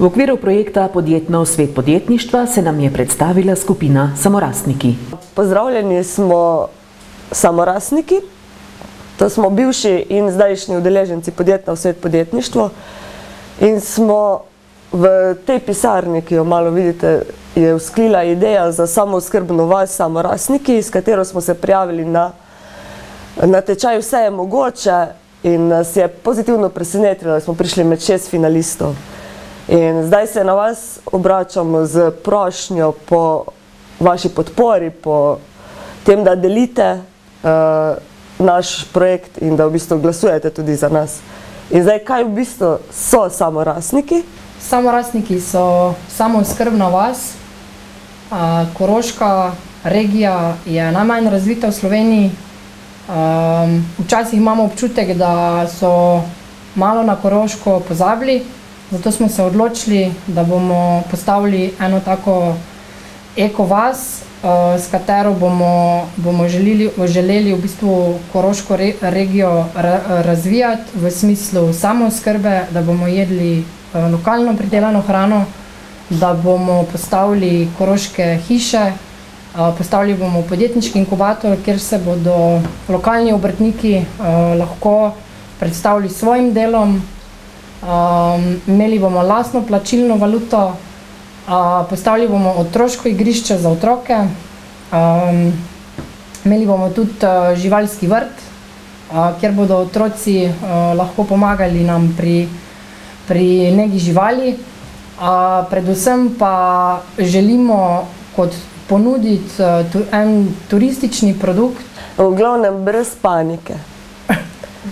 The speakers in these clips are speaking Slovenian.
okviru projekta Podjetno svet podjetništva se nam je predstavila skupina Samorastniki. Pozdravljeni smo Samorastniki. To smo bivši in zdajšnji udeleženci Podjetno svet podjetništvo. In smo v tej pisarni, ki jo malo vidite, je vzklila ideja za samooskrbno vas Samorastniki, s katero smo se prijavili na natečaj Vse je mogoče in nas je pozitivno presenetilo, da smo prišli med 6 finalistov. In zdaj se na vas obračamo z prošnjo po vaši podpori, po tem, da delite naš projekt in da v bistvu glasujete tudi za nas. In zdaj, kaj v bistvu so Samorastniki? Samorastniki so samooskrbna vas. Koroška regija je najmanj razvita v Sloveniji. Včasih imamo občutek, da so malo na Koroško pozabili, zato smo se odločili, da bomo postavili eno tako eko vas, s katero bomo želeli v bistvu Koroško regijo razvijati v smislu samooskrbe, da bomo jedli lokalno pridelano hrano, da bomo postavili koroške hiše, postavili bomo podjetniški inkubator, kjer se bodo lokalni obrtniki lahko predstavili svojim delom, imeli bomo lastno plačilno valuto, postavili bomo otroško igrišče za otroke, imeli bomo tudi živalski vrt, kjer bodo otroci lahko pomagali nam pri negi živali. Predvsem pa želimo ponuditi en turistični produkt. V glavnem brez panike.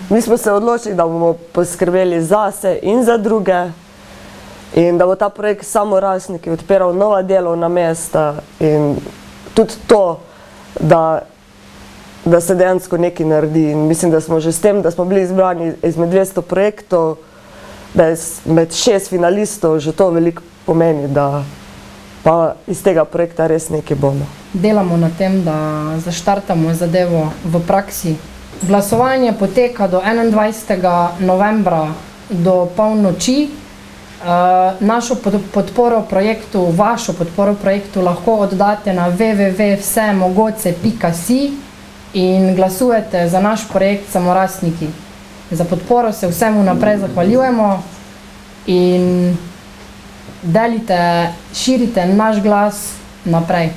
Mi smo se odločili, da bomo poskrbeli zase in za druge in da bo ta projekt Samorastniki odpiral nova delovna mesta in tudi to, da se dejansko nekaj naredi. In mislim, da smo že s tem, da smo bili izbrani izmed 200 projektov, da je med 6 finalistov že to veliko pomeni, da pa iz tega projekta res nekaj bomo. Delamo na tem, da zaštartamo zadevo v praksi. Glasovanje poteka do 21. novembra do polnoči. Našo podporo projektu, vašo podporo projektu lahko oddate na www.vsemogoce.si in glasujete za naš projekt Samorastniki. Za podporo se vsemu naprej zahvaljujemo in delite, širite naš glas naprej.